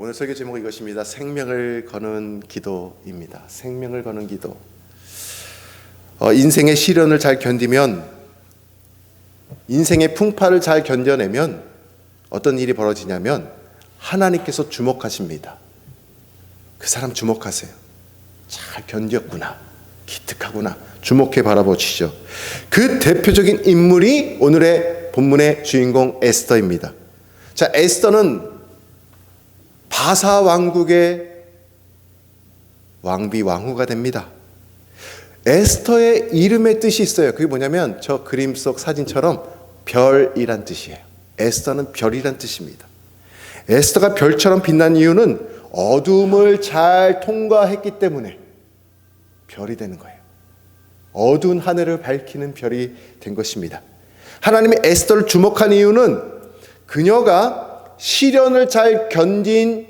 오늘 설교 제목은 이것입니다. 생명을 거는 기도입니다. 생명을 거는 기도. 인생의 시련을 잘 견디면, 인생의 풍파를 잘 견뎌내면 어떤 일이 벌어지냐면 하나님께서 주목하십니다. 그 사람 주목하세요. 잘 견뎠구나, 기특하구나, 주목해 바라보시죠. 그 대표적인 인물이 오늘의 본문의 주인공 에스더입니다. 자, 에스더는 바사 왕국의 왕비 왕후가 됩니다. 에스더의 이름의 뜻이 있어요. 그게 뭐냐면 저 그림 속 사진처럼 별이란 뜻이에요. 에스더는 별이란 뜻입니다. 에스더가 별처럼 빛난 이유는 어둠을 잘 통과했기 때문에 별이 되는 거예요. 어두운 하늘을 밝히는 별이 된 것입니다. 하나님이 에스더를 주목한 이유는 그녀가 시련을 잘 견딘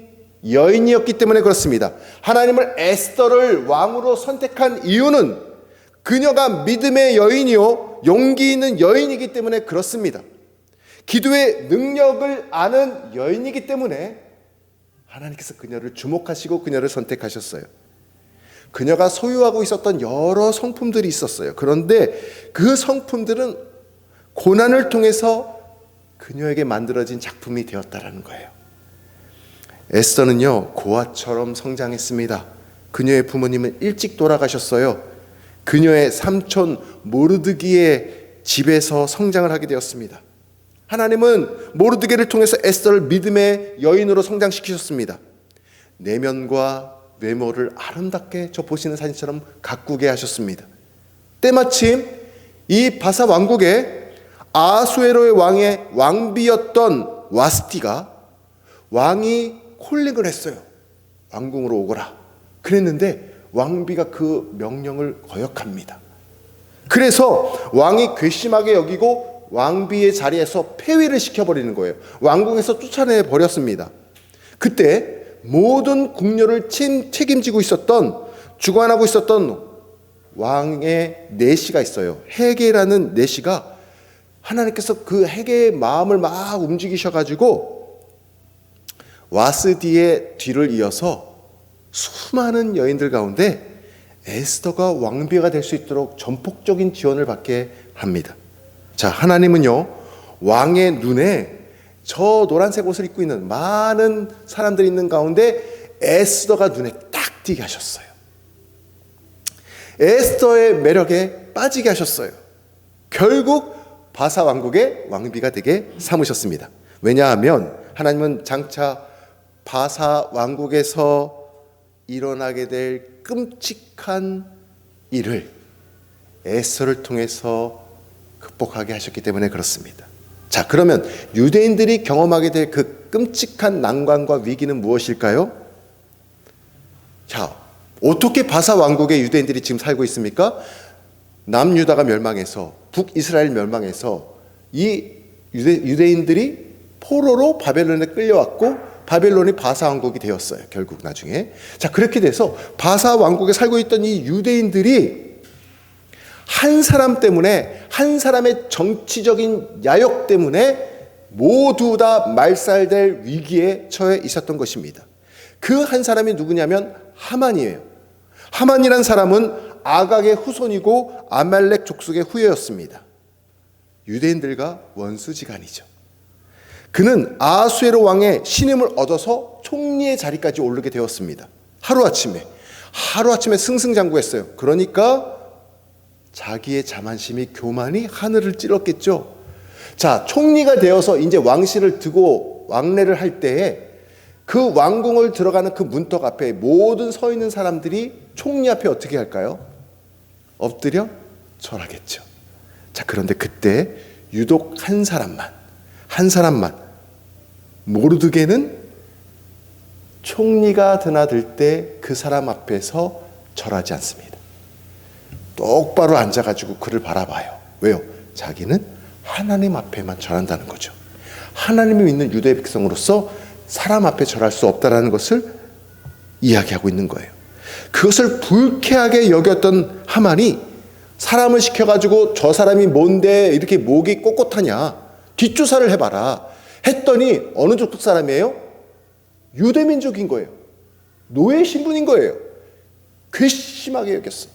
여인이었기 때문에 그렇습니다. 하나님은 에스더를 왕으로 선택한 이유는 그녀가 믿음의 여인이요 용기 있는 여인이기 때문에 그렇습니다. 기도의 능력을 아는 여인이기 때문에 하나님께서 그녀를 주목하시고 그녀를 선택하셨어요. 그녀가 소유하고 있었던 여러 성품들이 있었어요. 그런데 그 성품들은 고난을 통해서 그녀에게 만들어진 작품이 되었다라는 거예요. 에스더는요, 고아처럼 성장했습니다. 그녀의 부모님은 일찍 돌아가셨어요. 그녀의 삼촌 모르드기의 집에서 성장을 하게 되었습니다. 하나님은 모르드게를 통해서 에스더를 믿음의 여인으로 성장시키셨습니다. 내면과 외모를 아름답게 저 보시는 사진처럼 가꾸게 하셨습니다. 때마침 이 바사 왕국에 아수에로의 왕의 왕비였던 와스티가 왕이 콜링을 했어요. 왕궁으로 오거라. 그랬는데 왕비가 그 명령을 거역합니다. 그래서 왕이 괘씸하게 여기고 왕비의 자리에서 폐위를 시켜버리는 거예요. 왕궁에서 쫓아내버렸습니다. 그때 모든 궁녀를 책임지고 있었던, 주관하고 있었던 왕의 내시가 있어요. 헤게라는 내시가 하나님께서 그 헤게의 마음을 막 움직이셔가지고 와스디의 뒤를 이어서 수많은 여인들 가운데 에스더가 왕비가 될 수 있도록 전폭적인 지원을 받게 합니다. 자, 하나님은요, 왕의 눈에 저 노란색 옷을 입고 있는 많은 사람들이 있는 가운데 에스더가 눈에 딱 띄게 하셨어요. 에스더의 매력에 빠지게 하셨어요. 결국 바사 왕국의 왕비가 되게 삼으셨습니다. 왜냐하면 하나님은 장차 바사 왕국에서 일어나게 될 끔찍한 일을 에스더를 통해서 극복하게 하셨기 때문에 그렇습니다. 자, 그러면 유대인들이 경험하게 될 그 끔찍한 난관과 위기는 무엇일까요? 자, 어떻게 바사 왕국의 유대인들이 지금 살고 있습니까? 남유다가 멸망해서, 북이스라엘 멸망해서 이 유대인들이 포로로 바벨론에 끌려왔고 바벨론이 바사 왕국이 되었어요. 결국 나중에. 자, 그렇게 돼서 바사 왕국에 살고 있던 이 유대인들이 한 사람 때문에, 한 사람의 정치적인 야욕 때문에 모두 다 말살될 위기에 처해 있었던 것입니다. 그 한 사람이 누구냐면 하만이에요. 하만이란 사람은 아각의 후손이고 아말렉 족속의 후예였습니다. 유대인들과 원수지간이죠. 그는 아수에로 왕의 신임을 얻어서 총리의 자리까지 오르게 되었습니다. 하루아침에 승승장구했어요. 그러니까 자기의 자만심이, 교만이 하늘을 찔렀겠죠. 자, 총리가 되어서 이제 왕실을 두고 왕래를 할 때에 그 왕궁을 들어가는 그 문턱 앞에 모든 서 있는 사람들이 총리 앞에 어떻게 할까요? 엎드려 절하겠죠. 자, 그런데 그때 유독 한 사람만 모르드게는 총리가 드나들 때 그 사람 앞에서 절하지 않습니다. 똑바로 앉아가지고 그를 바라봐요. 왜요? 자기는 하나님 앞에만 절한다는 거죠. 하나님을 믿는 유대 백성으로서 사람 앞에 절할 수 없다는 것을 이야기하고 있는 거예요. 그것을 불쾌하게 여겼던 하만이 사람을 시켜가지고 저 사람이 뭔데 이렇게 목이 꼿꼿하냐, 뒷조사를 해봐라 했더니 어느 족속 사람이에요? 유대민족인 거예요. 노예 신분인 거예요. 괘씸하게 여겼어.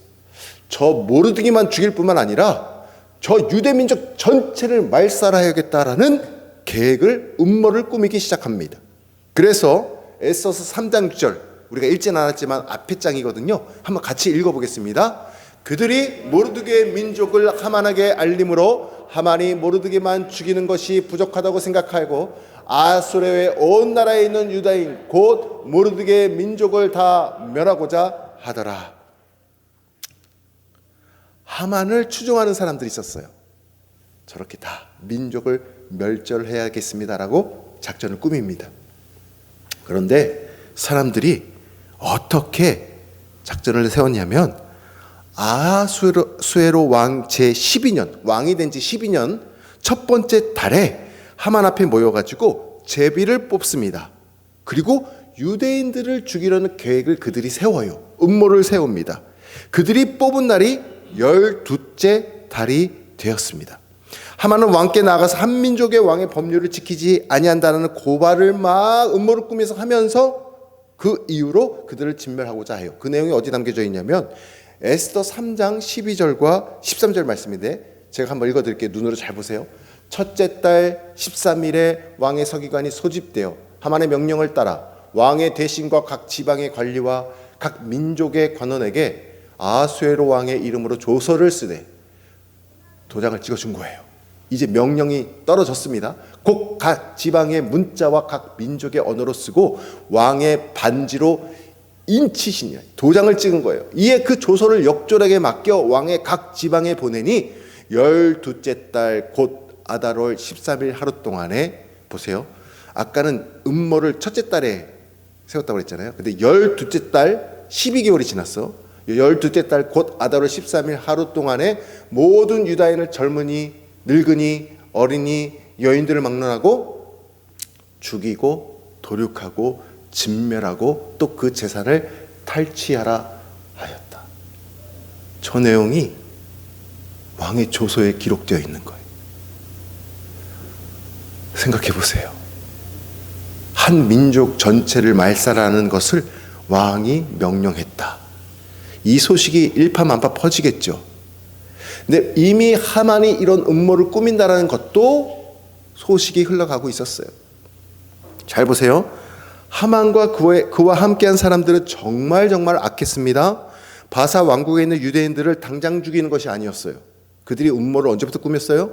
저 모르드기만 죽일 뿐만 아니라 저 유대민족 전체를 말살하여야겠다라는 계획을, 음모를 꾸미기 시작합니다. 그래서 에스더서 3장 6절, 우리가 읽진 않았지만 앞에 장이거든요. 한번 같이 읽어보겠습니다. 그들이 모르드게의 민족을 하만에게 알림으로 하만이 모르드게만 죽이는 것이 부족하다고 생각하고 아수르의 온 나라에 있는 유다인 곧 모르드게의 민족을 다 멸하고자 하더라. 하만을 추종하는 사람들이 있었어요. 저렇게 다 민족을 멸절해야겠습니다라고 작전을 꾸밉니다. 그런데 사람들이 어떻게 작전을 세웠냐면 아하수에로 왕 제12년, 왕이 된 지 12년 첫 번째 달에 하만 앞에 모여가지고 제비를 뽑습니다. 그리고 유대인들을 죽이려는 계획을 그들이 세워요. 음모를 세웁니다. 그들이 뽑은 날이 12째 달이 되었습니다. 하만은 왕께 나가서 한 민족의 왕의 법률을 지키지 아니한다는 고발을 막 음모를 꾸며서 하면서 그 이유로 그들을 진멸하고자 해요. 그 내용이 어디 담겨져 있냐면 에스더 3장 12절과 13절 말씀인데 제가 한번 읽어드릴게요. 눈으로 잘 보세요. 첫째 달 13일에 왕의 서기관이 소집되어 하만의 명령을 따라 왕의 대신과 각 지방의 관리와 각 민족의 관원에게 아하수에로 왕의 이름으로 조서를 쓰되 도장을 찍어준 거예요. 이제 명령이 떨어졌습니다. 곧 각 지방의 문자와 각 민족의 언어로 쓰고 왕의 반지로 인치시니라 도장을 찍은 거예요. 이에 그 조서를 역졸에게 맡겨 왕의 각 지방에 보내니 12째 달 곧 아달월 13일 하루 동안에 보세요. 아까는 음모를 첫째 달에 세웠다고 그랬잖아요. 근데 12째 달 12개월이 지났어. 12째 달 곧 아달월 13일 하루 동안에 모든 유다인을 젊은이, 늙은이, 어린이, 여인들을 막론하고 죽이고 도륙하고 진멸하고 또 그 재산을 탈취하라 하였다. 저 내용이 왕의 조서에 기록되어 있는 거예요. 생각해 보세요. 한 민족 전체를 말살하는 것을 왕이 명령했다. 이 소식이 일파만파 퍼지겠죠. 근데 이미 하만이 이런 음모를 꾸민다라는 것도 소식이 흘러가고 있었어요. 잘 보세요. 하만과 그와 함께한 사람들은 정말 악했습니다. 바사 왕국에 있는 유대인들을 당장 죽이는 것이 아니었어요. 그들이 음모를 언제부터 꾸몄어요?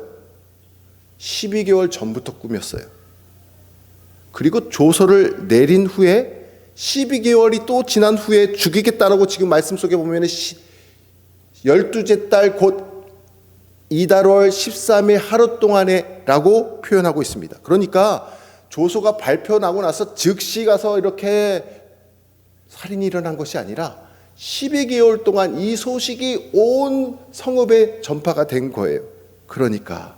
12개월 전부터 꾸몄어요. 그리고 조서를 내린 후에 12개월이 또 지난 후에 죽이겠다라고 지금 말씀 속에 보면 12째 달 곧 이달월 13일 하루 동안에 라고 표현하고 있습니다. 그러니까 조서가 발표나고 나서 즉시 가서 이렇게 살인이 일어난 것이 아니라 12개월 동안 이 소식이 온 성읍에 전파가 된 거예요. 그러니까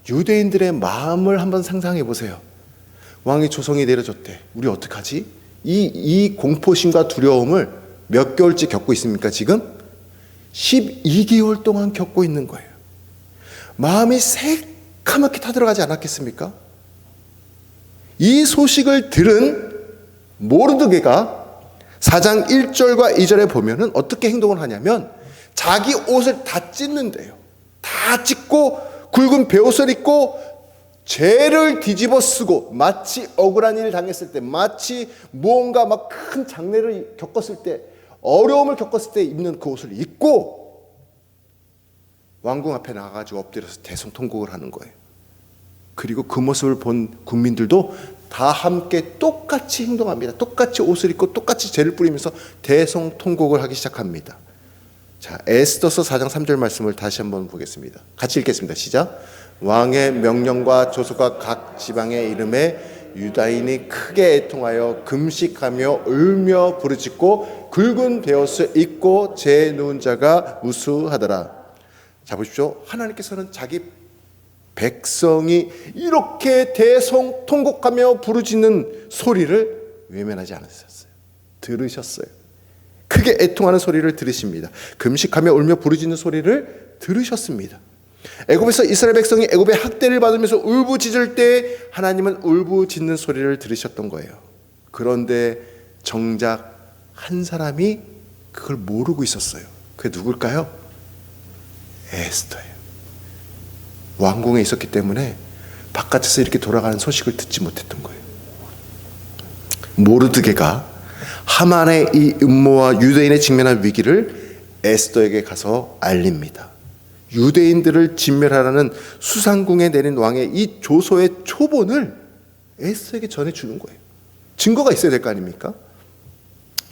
유대인들의 마음을 한번 상상해 보세요. 왕의 조성이 내려졌대. 우리 어떡하지? 이 공포심과 두려움을 몇 개월째 겪고 있습니까? 지금 12개월 동안 겪고 있는 거예요. 마음이 새카맣게 타들어가지 않았겠습니까? 이 소식을 들은 모르드게가 4장 1절과 2절에 보면은 어떻게 행동을 하냐면 자기 옷을 다 찢는데요. 다 찢고 굵은 베옷을 입고 죄를 뒤집어 쓰고 마치 억울한 일을 당했을 때, 마치 무언가 막 큰 장례를 겪었을 때, 어려움을 겪었을 때 입는 그 옷을 입고 왕궁 앞에 나가가지고 엎드려서 대성통곡을 하는 거예요. 그리고 그 모습을 본 국민들도 다 함께 똑같이 행동합니다. 똑같이 옷을 입고 똑같이 죄를 뿌리면서 대성통곡을 하기 시작합니다. 자, 에스더서 4장 3절 말씀을 다시 한번 보겠습니다. 같이 읽겠습니다. 시작. 왕의 명령과 조서가 각 지방의 이름에 유다인이 크게 애통하여 금식하며 울며 부르짖고 굵은 베옷을 입고 제 누운 자가 무수하더라. 자, 보십시오. 하나님께서는 자기 백성이 이렇게 대성통곡하며 부르짖는 소리를 외면하지 않으셨어요. 들으셨어요. 크게 애통하는 소리를 들으십니다. 금식하며 울며 부르짖는 소리를 들으셨습니다. 애굽에서 이스라엘 백성이 애굽의 학대를 받으면서 울부짖을 때 하나님은 울부짖는 소리를 들으셨던 거예요. 그런데 정작 한 사람이 그걸 모르고 있었어요. 그게 누굴까요? 에스더예요. 왕궁에 있었기 때문에 바깥에서 이렇게 돌아가는 소식을 듣지 못했던 거예요. 모르드게가 하만의 이 음모와 유대인의 직면한 위기를 에스더에게 가서 알립니다. 유대인들을 진멸하라는 수상궁에 내린 왕의 이 조서의 초본을 에스더에게 전해주는 거예요. 증거가 있어야 될 거 아닙니까?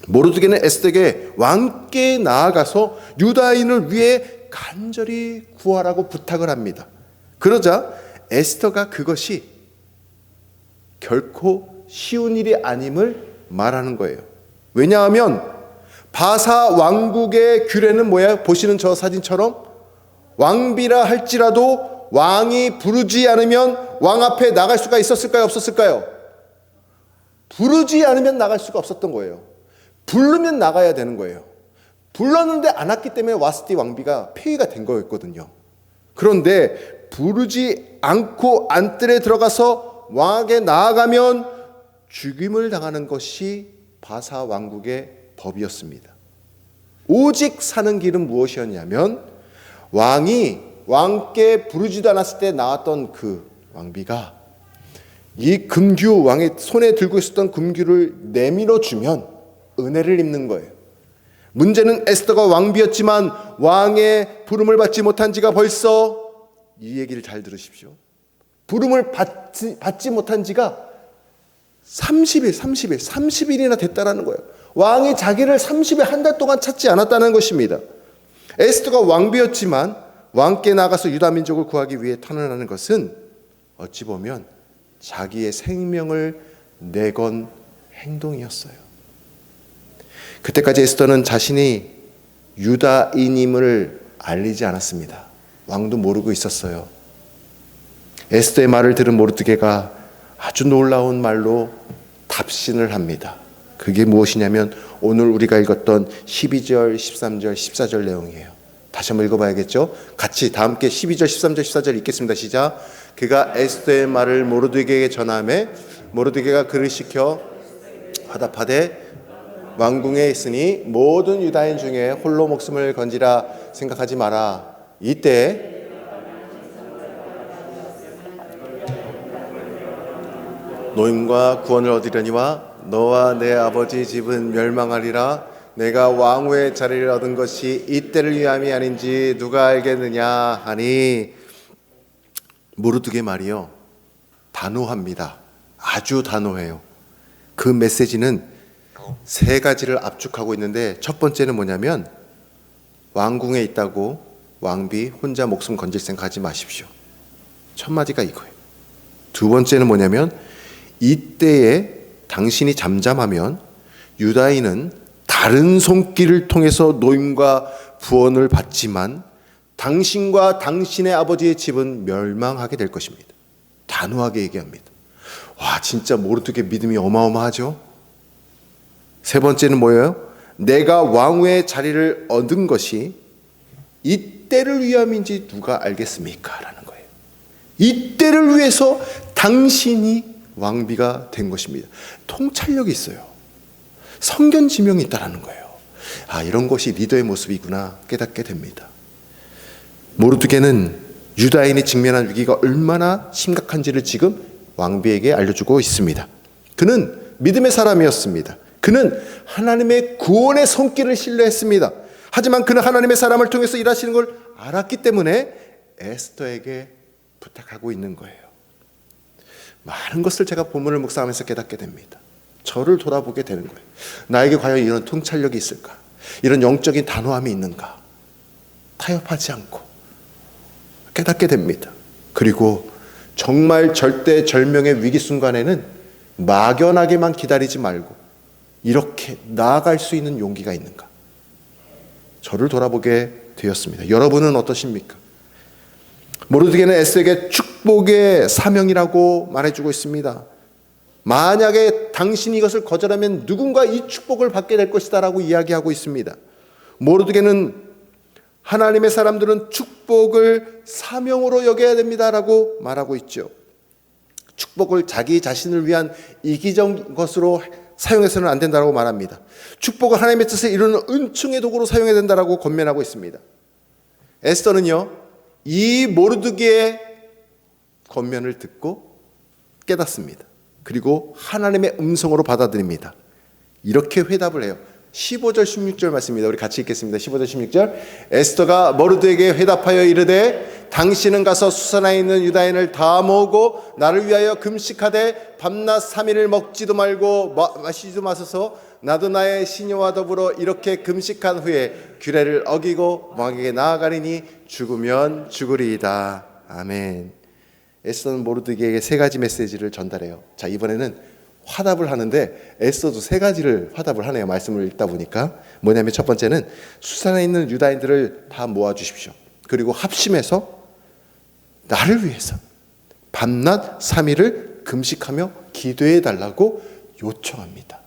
모르드게는 에스더에게 왕께 나아가서 유다인을 위해 간절히 구하라고 부탁을 합니다. 그러자 에스더가 그것이 결코 쉬운 일이 아님을 말하는 거예요. 왜냐하면 바사 왕국의 규례는 뭐야? 보시는 저 사진처럼 왕비라 할지라도 왕이 부르지 않으면 왕 앞에 나갈 수가 있었을까요? 없었을까요? 부르지 않으면 나갈 수가 없었던 거예요. 부르면 나가야 되는 거예요. 불렀는데 안 왔기 때문에 와스티 왕비가 폐위가 된 거였거든요. 그런데 부르지 않고 안뜰에 들어가서 왕에게 나아가면 죽임을 당하는 것이 바사 왕국의 법이었습니다. 오직 사는 길은 무엇이었냐면 왕이 왕께 부르지도 않았을 때 나왔던 그 왕비가 이 금규, 왕의 손에 들고 있었던 금규를 내밀어 주면 은혜를 입는 거예요. 문제는 에스더가 왕비였지만 왕의 부름을 받지 못한 지가 벌써, 이 얘기를 잘 들으십시오, 부름을 받지 못한 지가 30일이나 됐다라는 거예요. 왕이 자기를 30일, 한 달 동안 찾지 않았다는 것입니다. 에스더가 왕비였지만 왕께 나가서 유다 민족을 구하기 위해 탄원하는 것은 어찌 보면 자기의 생명을 내건 행동이었어요. 그때까지 에스더는 자신이 유다인임을 알리지 않았습니다. 왕도 모르고 있었어요. 에스더의 말을 들은 모르드게가 아주 놀라운 말로 답신을 합니다. 그게 무엇이냐면 오늘 우리가 읽었던 12절, 13절, 14절 내용이에요. 다시 한번 읽어봐야겠죠? 같이 다 함께 12절, 13절, 14절 읽겠습니다. 시작. 그가 에스더의 말을 모르드게에게 전하매 모르드게가 그를 시켜 화답하되 왕궁에 있으니 모든 유다인 중에 홀로 목숨을 건지라 생각하지 마라. 이때 노임과 구원을 얻으려니와 너와 내 아버지 집은 멸망하리라. 내가 왕후의 자리를 얻은 것이 이때를 위함이 아닌지 누가 알겠느냐 하니, 모르드게 말이요 단호합니다. 아주 단호해요. 그 메시지는 세 가지를 압축하고 있는데, 첫 번째는 뭐냐면 왕궁에 있다고 왕비 혼자 목숨 건질 생각하지 마십시오. 첫 마디가 이거예요. 두 번째는 뭐냐면 이때에 당신이 잠잠하면 유다인은 다른 손길을 통해서 노임과 부원을 받지만 당신과 당신의 아버지의 집은 멸망하게 될 것입니다. 단호하게 얘기합니다. 와, 진짜 모르드게 믿음이 어마어마하죠. 세 번째는 뭐예요? 내가 왕후의 자리를 얻은 것이 이때를 위함인지 누가 알겠습니까? 라는 거예요. 이때를 위해서 당신이 왕비가 된 것입니다. 통찰력이 있어요. 성견 지명이 있다는 거예요. 아, 이런 것이 리더의 모습이구나 깨닫게 됩니다. 모르드게는 유다인이 직면한 위기가 얼마나 심각한지를 지금 왕비에게 알려주고 있습니다. 그는 믿음의 사람이었습니다. 그는 하나님의 구원의 손길을 신뢰했습니다. 하지만 그는 하나님의 사람을 통해서 일하시는 걸 알았기 때문에 에스더에게 부탁하고 있는 거예요. 많은 것을 제가 본문을 묵상하면서 깨닫게 됩니다. 저를 돌아보게 되는 거예요. 나에게 과연 이런 통찰력이 있을까? 이런 영적인 단호함이 있는가? 타협하지 않고 깨닫게 됩니다. 그리고 정말 절대절명의 위기 순간에는 막연하게만 기다리지 말고 이렇게 나아갈 수 있는 용기가 있는가? 저를 돌아보게 되었습니다. 여러분은 어떠십니까? 모르드게는 에스더에게 축복의 사명이라고 말해주고 있습니다. 만약에 당신이 이것을 거절하면 누군가 이 축복을 받게 될 것이다 라고 이야기하고 있습니다. 모르드게는 하나님의 사람들은 축복을 사명으로 여겨야 됩니다 라고 말하고 있죠. 축복을 자기 자신을 위한 이기적인 것으로 사용해서는 안 된다고 말합니다. 축복을 하나님의 뜻을 이루는 은총의 도구로 사용해야 된다고 권면하고 있습니다. 에스더는요, 이 모르드게의 권면을 듣고 깨닫습니다. 그리고 하나님의 음성으로 받아들입니다. 이렇게 회답을 해요. 15절 16절 말씀입니다. 우리 같이 읽겠습니다. 15절 16절. 에스더가 모르드게에게 회답하여 이르되 당신은 가서 수산에 있는 유다인을 다 모으고 나를 위하여 금식하되 밤낮 3일을 먹지도 말고 마시지도 마소서. 나도 나의 시녀와 더불어 이렇게 금식한 후에 규례를 어기고 왕에게 나아가리니 죽으면 죽으리이다. 아멘. 에스더는 모르드게에게 세 가지 메시지를 전달해요. 자, 이번에는 화답을 하는데 에스더도 세 가지를 화답을 하네요. 말씀을 읽다 보니까. 뭐냐면 첫 번째는 수산에 있는 유다인들을 다 모아주십시오. 그리고 합심해서 나를 위해서 밤낮 3일을 금식하며 기도해 달라고 요청합니다.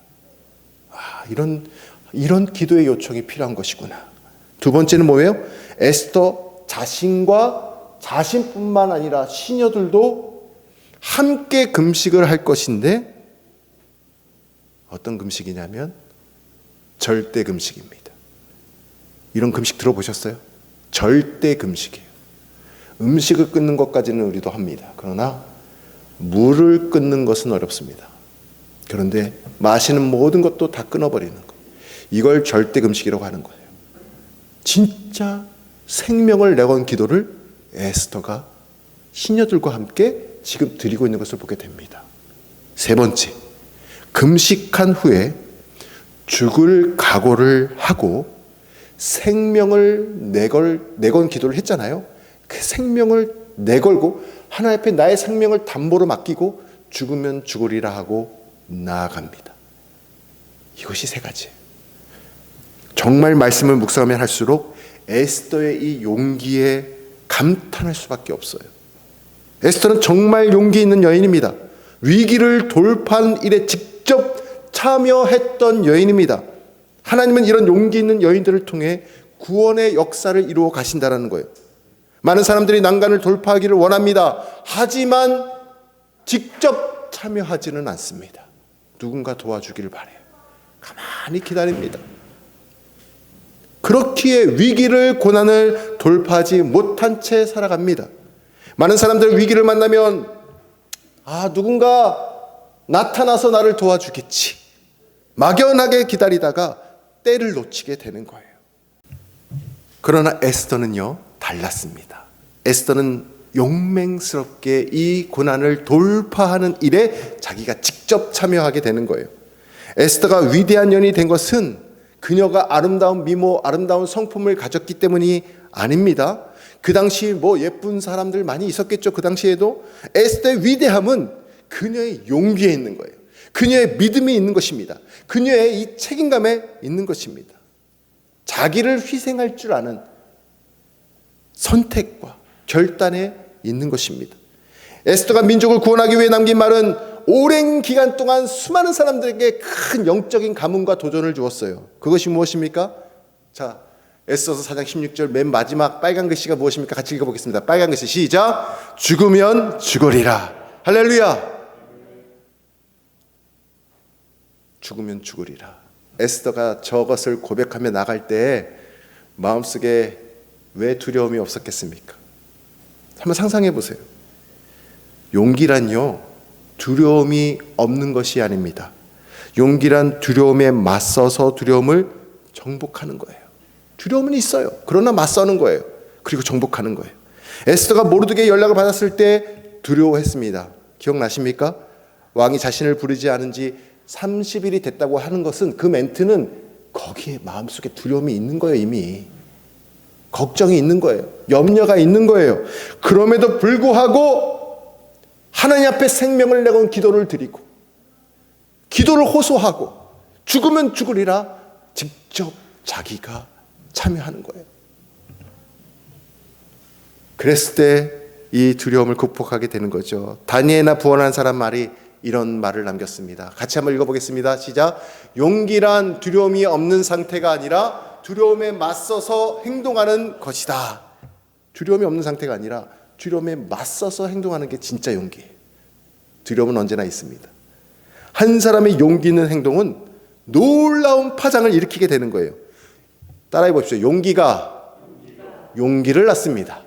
이런 기도의 요청이 필요한 것이구나. 두 번째는 뭐예요? 에스더 자신뿐만 아니라 시녀들도 함께 금식을 할 것인데 어떤 금식이냐면 절대 금식입니다. 이런 금식 들어보셨어요? 절대 금식이에요. 음식을 끊는 것까지는 우리도 합니다. 그러나 물을 끊는 것은 어렵습니다. 그런데 마시는 모든 것도 다 끊어버리는 것, 이걸 절대 금식이라고 하는 거예요. 진짜 생명을 내건 기도를 에스더가 시녀들과 함께 지금 드리고 있는 것을 보게 됩니다. 세 번째, 금식한 후에 죽을 각오를 하고 생명을 내건 기도를 했잖아요. 그 생명을 내걸고 하나님 앞에 나의 생명을 담보로 맡기고 죽으면 죽으리라 하고 나아갑니다. 이것이 세 가지예요. 정말 말씀을 묵상하면 할수록 에스더의 이 용기에 감탄할 수밖에 없어요. 에스더는 정말 용기 있는 여인입니다. 위기를 돌파하는 일에 직접 참여했던 여인입니다. 하나님은 이런 용기 있는 여인들을 통해 구원의 역사를 이루어 가신다는 거예요. 많은 사람들이 난간을 돌파하기를 원합니다. 하지만 직접 참여하지는 않습니다. 누군가 도와주기를 바라요. 가만히 기다립니다. 그렇기에 위기를, 고난을 돌파하지 못한 채 살아갑니다. 많은 사람들 위기를 만나면 누군가 나타나서 나를 도와주겠지, 막연하게 기다리다가 때를 놓치게 되는 거예요. 그러나 에스더는요, 달랐습니다. 에스더는 용맹스럽게 이 고난을 돌파하는 일에 자기가 직접 참여하게 되는 거예요. 에스더가 위대한 여인이 된 것은 그녀가 아름다운 미모, 아름다운 성품을 가졌기 때문이 아닙니다. 그 당시 예쁜 사람들 많이 있었겠죠. 그 당시에도. 에스더의 위대함은 그녀의 용기에 있는 거예요. 그녀의 믿음이 있는 것입니다. 그녀의 이 책임감에 있는 것입니다. 자기를 희생할 줄 아는 선택과 결단에 있는 것입니다. 에스더가 민족을 구원하기 위해 남긴 말은 오랜 기간 동안 수많은 사람들에게 큰 영적인 가문과 도전을 주었어요. 그것이 무엇입니까? 자, 에스더서 4장 16절 맨 마지막 빨간 글씨가 무엇입니까? 같이 읽어보겠습니다. 빨간 글씨 시작. 죽으면 죽으리라. 할렐루야. 죽으면 죽으리라. 에스더가 저것을 고백하며 나갈 때 마음속에 왜 두려움이 없었겠습니까? 한번 상상해 보세요. 용기란요, 두려움이 없는 것이 아닙니다. 용기란 두려움에 맞서서 두려움을 정복하는 거예요. 두려움은 있어요. 그러나 맞서는 거예요. 그리고 정복하는 거예요. 에스더가 모르드게의 연락을 받았을 때 두려워했습니다. 기억나십니까? 왕이 자신을 부르지 않은 지 30일이 됐다고 하는 것은, 그 멘트는 거기에 마음속에 두려움이 있는 거예요. 이미 걱정이 있는 거예요. 염려가 있는 거예요. 그럼에도 불구하고 하나님 앞에 생명을 내건 기도를 드리고 기도를 호소하고 죽으면 죽으리라 직접 자기가 참여하는 거예요. 그랬을 때 이 두려움을 극복하게 되는 거죠. 다니엘나 부원한 사람 말이 이런 말을 남겼습니다. 같이 한번 읽어보겠습니다. 시작. 용기란 두려움이 없는 상태가 아니라 두려움에 맞서서 행동하는 것이다. 두려움이 없는 상태가 아니라 두려움에 맞서서 행동하는 게 진짜 용기예요. 두려움은 언제나 있습니다. 한 사람의 용기 있는 행동은 놀라운 파장을 일으키게 되는 거예요. 따라해 보십시오. 용기가 용기를 낳습니다.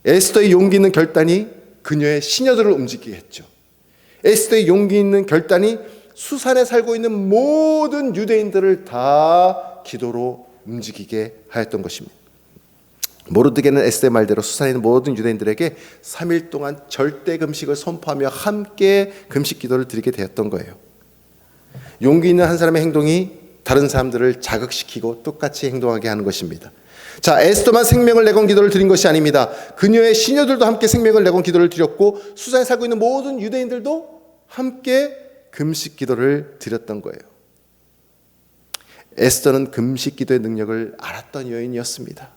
에스더의 용기 있는 결단이 그녀의 시녀들을 움직이게 했죠. 에스더의 용기 있는 결단이 수산에 살고 있는 모든 유대인들을 다 기도로 움직이게 하였던 것입니다. 모르드게는 에스더의 말대로 수산에 있는 모든 유대인들에게 3일 동안 절대 금식을 선포하며 함께 금식 기도를 드리게 되었던 거예요. 용기 있는 한 사람의 행동이 다른 사람들을 자극시키고 똑같이 행동하게 하는 것입니다. 자, 에스더만 생명을 내건 기도를 드린 것이 아닙니다. 그녀의 시녀들도 함께 생명을 내건 기도를 드렸고 수산에 살고 있는 모든 유대인들도 함께 금식 기도를 드렸던 거예요. 에스더는 금식 기도의 능력을 알았던 여인이었습니다.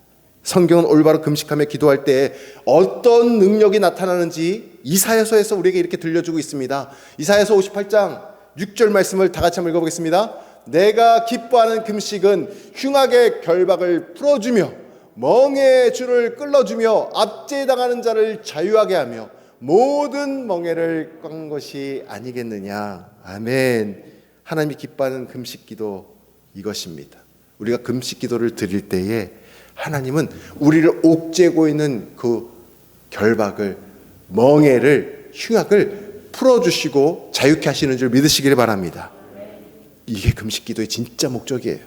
성경은 올바로 금식하며 기도할 때 어떤 능력이 나타나는지 이사야서에서 우리에게 이렇게 들려주고 있습니다. 이사야서 58장 6절 말씀을 다 같이 한번 읽어보겠습니다. 내가 기뻐하는 금식은 흉악의 결박을 풀어주며 멍에의 줄을 끌어주며 압제당하는 자를 자유하게 하며 모든 멍에를 깐 것이 아니겠느냐. 아멘. 하나님이 기뻐하는 금식 기도 이것입니다. 우리가 금식 기도를 드릴 때에 하나님은 우리를 옥죄고 있는 그 결박을, 멍에를, 흉악을 풀어주시고 자유케 하시는 줄 믿으시기를 바랍니다. 이게 금식 기도의 진짜 목적이에요.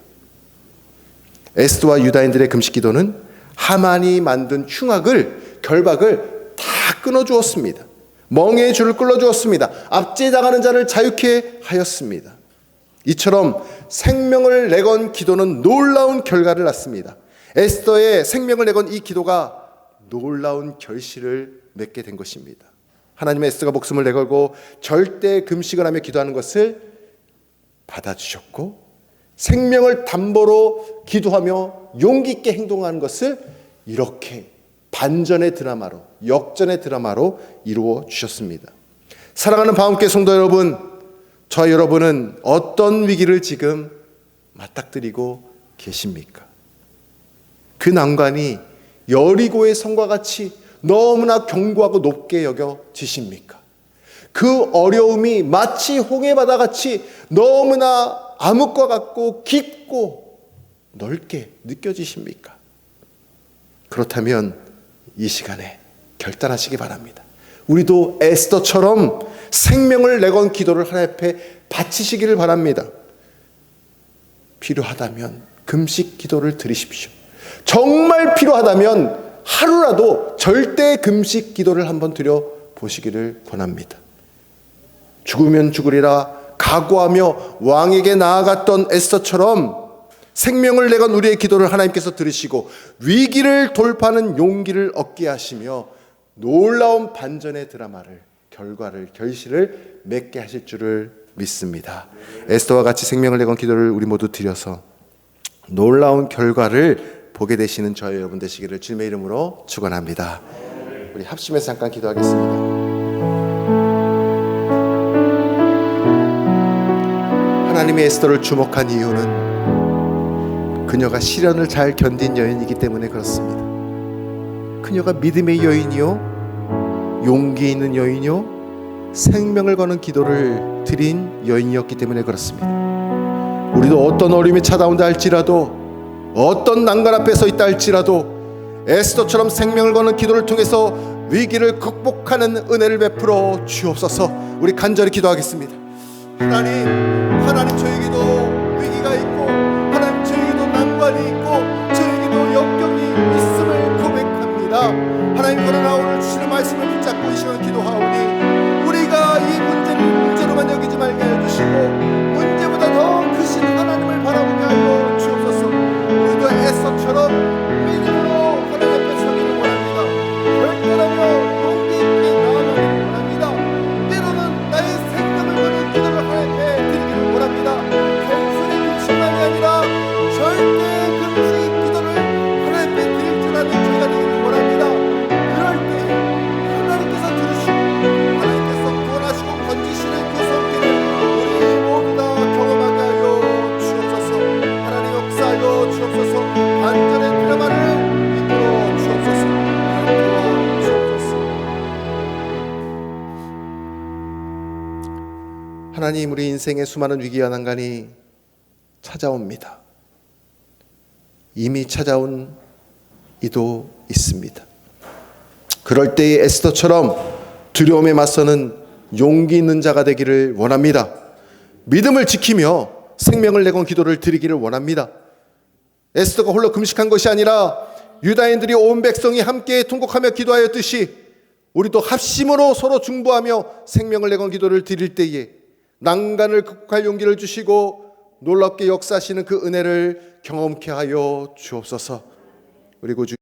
에스더와 유다인들의 금식 기도는 하만이 만든 흉악을, 결박을 다 끊어주었습니다. 멍에의 줄을 끌어주었습니다. 압제당하는 자를 자유케 하였습니다. 이처럼 생명을 내건 기도는 놀라운 결과를 낳습니다. 에스더의 생명을 내건 이 기도가 놀라운 결실을 맺게 된 것입니다. 하나님의 에스더가 목숨을 내걸고 절대 금식을 하며 기도하는 것을 받아주셨고 생명을 담보로 기도하며 용기 있게 행동하는 것을 이렇게 반전의 드라마로, 역전의 드라마로 이루어 주셨습니다. 사랑하는 방언교회 성도 여러분, 저 여러분은 어떤 위기를 지금 맞닥뜨리고 계십니까? 그 난관이 여리고의 성과 같이 너무나 견고하고 높게 여겨지십니까? 그 어려움이 마치 홍해바다 같이 너무나 암흑과 같고 깊고 넓게 느껴지십니까? 그렇다면 이 시간에 결단하시기 바랍니다. 우리도 에스더처럼 생명을 내건 기도를 하나님 앞에 바치시기를 바랍니다. 필요하다면 금식 기도를 드리십시오. 정말 필요하다면 하루라도 절대 금식 기도를 한번 드려보시기를 권합니다. 죽으면 죽으리라 각오하며 왕에게 나아갔던 에스더처럼 생명을 내건 우리의 기도를 하나님께서 들으시고 위기를 돌파하는 용기를 얻게 하시며 놀라운 반전의 드라마를, 결과를, 결실을 맺게 하실 줄을 믿습니다. 에스더와 같이 생명을 내건 기도를 우리 모두 드려서 놀라운 결과를 보게 되시는 저희 여러분 되시기를 주님의 이름으로 축원합니다. 우리 합심해서 잠깐 기도하겠습니다. 하나님의 에스더를 주목한 이유는 그녀가 시련을 잘 견딘 여인이기 때문에 그렇습니다. 그녀가 믿음의 여인이요, 용기 있는 여인이요, 생명을 거는 기도를 드린 여인이었기 때문에 그렇습니다. 우리도 어떤 어려움이 찾아온다 할지라도, 어떤 난관 앞에 서 있다 할지라도 에스더처럼 생명을 거는 기도를 통해서 위기를 극복하는 은혜를 베풀어 주옵소서. 우리 간절히 기도하겠습니다. 하나님 저에게도 위기가 있고 하나님 저에게도 난관이 있고 저에게도 역경이 있음을 고백합니다. 하나님, 그러나 오늘 주시는 말씀을 붙잡고 이 시간 기도하오니 우리가 이 문제를 문제로만 여기지 말게 해주시고 문제보다 더 크신 하나님을 바라보게 하여 주옵소서. 우리도 에스더처럼 믿음으로 하나님 앞에 서기를 원합니다. 결단하며 용기 있게 나아가기를 원합니다. 때로는 나의 생명을 거는 기도를 하나님께 드리기를 원합니다. 단순히 금식만이 아니라 절대 금식 기도를 하나님께 드릴 줄 아는 저희가 되기를 원합니다. 그럴 때 하나님께서 들으시고 하나님 우리 인생의 수많은 위기와 난간이 찾아옵니다. 이미 찾아온 이도 있습니다. 그럴 때의 에스더처럼 두려움에 맞서는 용기 있는 자가 되기를 원합니다. 믿음을 지키며 생명을 내건 기도를 드리기를 원합니다. 에스더가 홀로 금식한 것이 아니라 유다인들이 온 백성이 함께 통곡하며 기도하였듯이 우리도 합심으로 서로 중보하며 생명을 내건 기도를 드릴 때에 난간을 극복할 용기를 주시고 놀랍게 역사하시는 그 은혜를 경험케 하여 주옵소서. 우리 구주